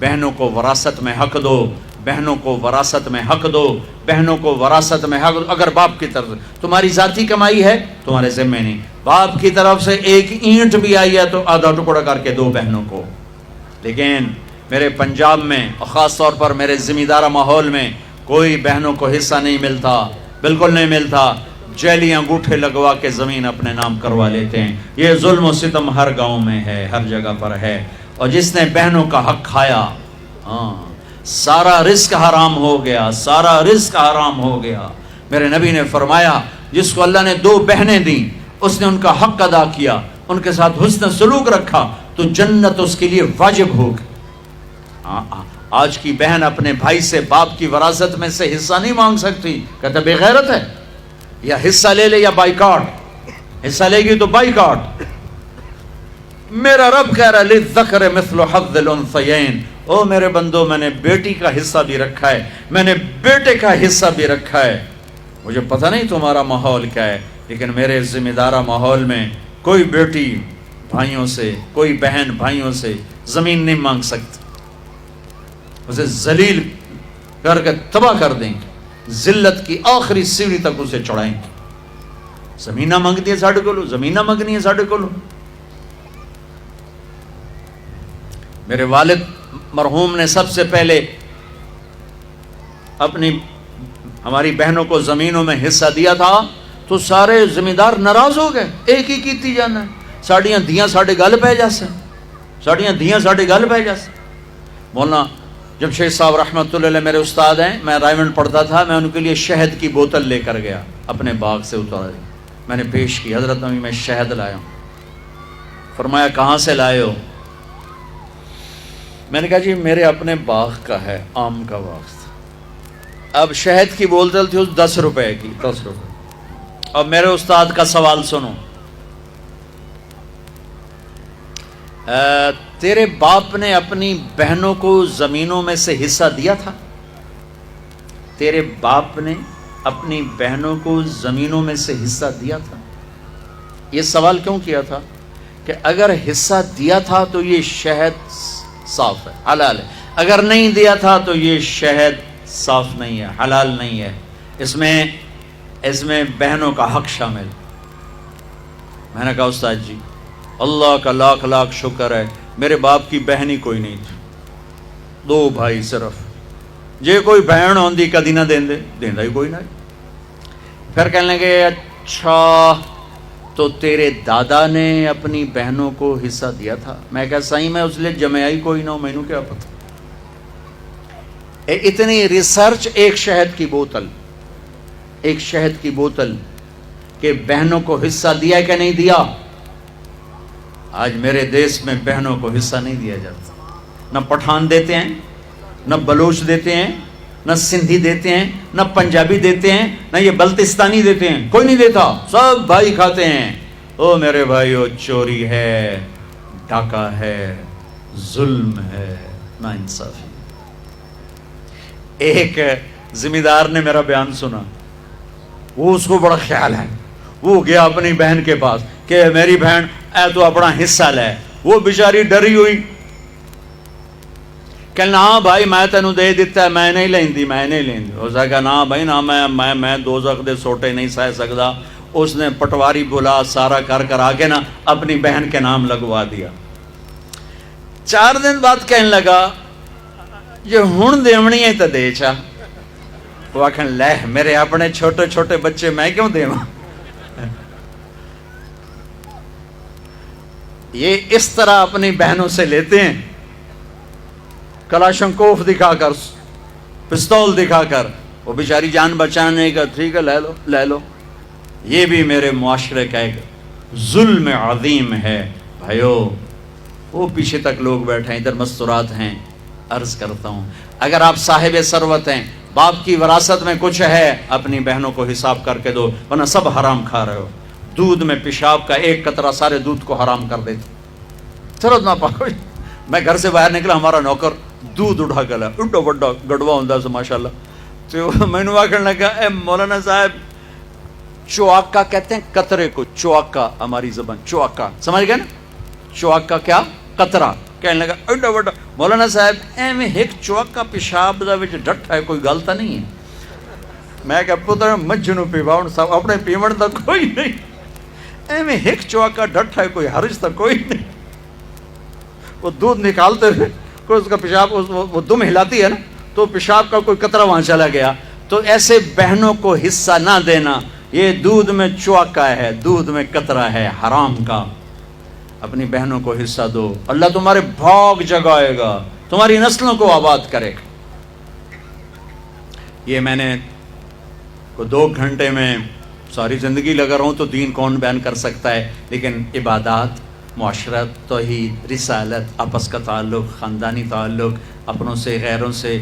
بہنوں کو وراثت میں حق دو، بہنوں کو وراثت میں حق دو، بہنوں کو وراثت میں حق دو۔ اگر باپ کی طرف تمہاری ذاتی کمائی ہے تمہارے ذمہ نہیں، باپ کی طرف سے ایک اینٹ بھی آئی ہے تو آدھا ٹکڑا کر کے دو بہنوں کو۔ لیکن میرے پنجاب میں اور خاص طور پر میرے زمیندارہ ماحول میں کوئی بہنوں کو حصہ نہیں ملتا، بالکل نہیں ملتا۔ جیلی انگوٹھے لگوا کے زمین اپنے نام کروا لیتے ہیں۔ یہ ظلم و ستم ہر گاؤں میں ہے، ہر جگہ پر ہے۔ اور جس نے بہنوں کا حق کھایا، سارا رزق حرام ہو گیا، سارا رزق حرام ہو گیا۔ میرے نبی نے فرمایا جس کو اللہ نے 2 بہنیں دیں، اس نے ان کا حق ادا کیا، ان کے ساتھ حسن سلوک رکھا تو جنت اس کے لیے واجب ہوگی۔ آج کی بہن اپنے بھائی سے باپ کی وراثت میں سے حصہ نہیں مانگ سکتی، کہتا بے غیرت ہے، یا حصہ لے لے یا بائیکاٹ، حصہ لے گی تو بائیکاٹ۔ میرا رب کہہ رہا للذکر مثل حظ الانثیین، او میرے بندو میں نے بیٹی کا حصہ بھی رکھا ہے، میں نے بیٹے کا حصہ بھی رکھا ہے۔ مجھے پتہ نہیں تمہارا ماحول کیا ہے، لیکن میرے ذمہ دارہ ماحول میں کوئی بیٹی بھائیوں سے، کوئی بہن بھائیوں سے زمین نہیں مانگ سکتی، اسے ذلیل کر کے تباہ کر دیں گے، ذلت کی آخری سیڑھی تک اسے چڑھائیں گے۔ زمینہ مانگتی ہے ساڑھے کو لو، زمینہ مانگنی ہے ساڑھے کو لو۔ میرے والد مرحوم نے سب سے پہلے ہماری بہنوں کو زمینوں میں حصہ دیا تھا تو سارے زمیندار ناراض ہو گئے، ایک ہی کیتی جانا ہے، ساڑیاں دیاں ساڑھے گل پہ جاسے، ساڑیاں دیاں ساڑھے گل پہ جاسے۔ مولانا جمشید صاحب رحمۃ اللہ علیہ میرے استاد ہیں، میں رائمنڈ پڑھتا تھا، میں ان کے لیے شہد کی بوتل لے کر گیا، اپنے باغ سے اتارا، میں نے پیش کی، حضرت نبی میں شہد لایا ہوں۔ فرمایا کہاں سے لائے ہو؟ میں نے کہا جی میرے اپنے باغ کا ہے، آم کا باغ تھا۔ اب شہد کی بوتل تھی اس 10 روپے کی، 10 روپے۔ اب میرے استاد کا سوال سنو، تیرے باپ نے اپنی بہنوں کو زمینوں میں سے حصہ دیا تھا؟ تیرے باپ نے اپنی بہنوں کو زمینوں میں سے حصہ دیا تھا؟ یہ سوال کیوں کیا تھا کہ اگر حصہ دیا تھا تو یہ شہد صاف ہے، حلال ہے، اگر نہیں دیا تھا تو یہ شہد صاف نہیں ہے، حلال نہیں ہے، اس میں بہنوں کا حق شامل۔ میں نے کہا استاد جی اللہ کا لاکھ لاکھ شکر ہے میرے باپ کی بہن ہی کوئی نہیں تھی، 2 بھائی صرف، جے کوئی بہن ہوندی کدی نہ دیندے، دیندا ہی کوئی نہ۔ پھر کہنے لگے اچھا تو تیرے دادا نے اپنی بہنوں کو حصہ دیا تھا؟ میں کہا صحیح میں اس لیے جمع ہی کوئی نہ ہو، میں نے کیا پتا۔ اتنی ریسرچ ایک شہد کی بوتل کہ بہنوں کو حصہ دیا کہ نہیں دیا؟ آج میرے دیش میں بہنوں کو حصہ نہیں دیا جاتا، نہ پٹھان دیتے ہیں، نہ بلوچ دیتے ہیں، نہ سندھی دیتے ہیں، نہ پنجابی دیتے ہیں، نہ یہ بلتستانی دیتے ہیں، کوئی نہیں دیتا، سب بھائی کھاتے ہیں۔ او میرے بھائیو، چوری ہے، ڈاکہ ہے، ظلم ہے، ناانصافی۔ ایک ذمہ نے میرا بیان سنا، وہ اس کو بڑا خیال ہے، وہ گیا اپنی بہن کے پاس کہ میری بہن اے تو اپنا حصہ لے، وہ بیچاری ڈری ہوئی، کہنا ہاں بھائی میں تینوں دے دیتا ہے، میں نہیں لیندی، میں نہیں لیندی۔ اس نے کہا نہ بھائی نہ، میں دوزخ دے سوٹے نہیں سہ سکتا۔ اس نے پٹواری بلا سارا کر آگے نا اپنی بہن کے نام لگوا دیا۔ 4 دن بعد کہنے لگا یہ ہن دیونی ہے تو دے چا۔ وہ آکھن لے میرے اپنے چھوٹے چھوٹے بچے میں کیوں دیواں؟ یہ اس طرح اپنی بہنوں سے لیتے ہیں، کلاشنکوف دکھا کر، پستول دکھا کر، وہ بیچاری جان بچانے کا، ٹھیک ہے لے لو۔ یہ بھی میرے معاشرے کا ایک ظلم عظیم ہے بھائیو۔ وہ پیچھے تک لوگ بیٹھے ہیں، ادھر مستورات ہیں۔ عرض کرتا ہوں اگر آپ صاحب ثروت ہیں، باپ کی وراثت میں کچھ ہے، اپنی بہنوں کو حساب کر کے دو، ورنہ سب حرام کھا رہے ہو۔ دودھ میں پیشاب کا ایک قطرہ سارے دودھ کو حرام کر دیتے۔ ضرورت نہ پاکو۔ میں گھر سے باہر نکلا، ہمارا نوکر دودھ اٹھا کے لایا، اڈا بڑا گڑوا ہوندا سے ماشاءاللہ۔ تو میں نے آخر لگا اے مولانا صاحب، چواکا کہتے ہیں قطرے کو، چواکا ہماری زبان، چواکا سمجھ گئے نا؟ چواکا کیا؟ قطرہ۔ کہنے لگا ایڈا وڈا مولانا صاحب ایویں ایک چوکا پیشاب دا وچ ڈٹھا ہے کوئی گل تو نہیں ہے. میں کہ پتر مجھنوں پیواؤن صاحب اپنے پیمن دا کوئی نہیں, ایویں ایک چوکا ڈٹھا ہے کوئی حرج تو کوئی نہیں. وہ دودھ نکالتے تھے کوئی اس کا پیشاب وہ دم ہلاتی ہے نا تو پیشاب کا کوئی قطرہ وہاں چلا گیا. تو ایسے بہنوں کو حصہ نہ دینا, یہ دودھ میں چوکا ہے, دودھ میں قطرہ ہے حرام کا. اپنی بہنوں کو حصہ دو, اللہ تمہارے بھاگ جگائے گا, تمہاری نسلوں کو آباد کرے گا. یہ میں نے 2 گھنٹے میں ساری زندگی لگا رہا ہوں تو دین کون بیان کر سکتا ہے, لیکن عبادات, معاشرت, توحید, رسالت, آپس کا تعلق, خاندانی تعلق, اپنوں سے غیروں سے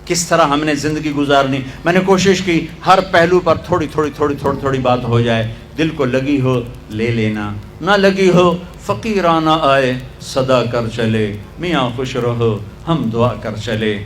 کس طرح ہم نے زندگی گزارنی, میں نے کوشش کی ہر پہلو پر تھوڑی تھوڑی بات ہو جائے. دل کو لگی ہو لے لینا, نہ لگی ہو فقیرانہ آئے صدا کر چلے, میاں خوش رہو ہم دعا کر چلے.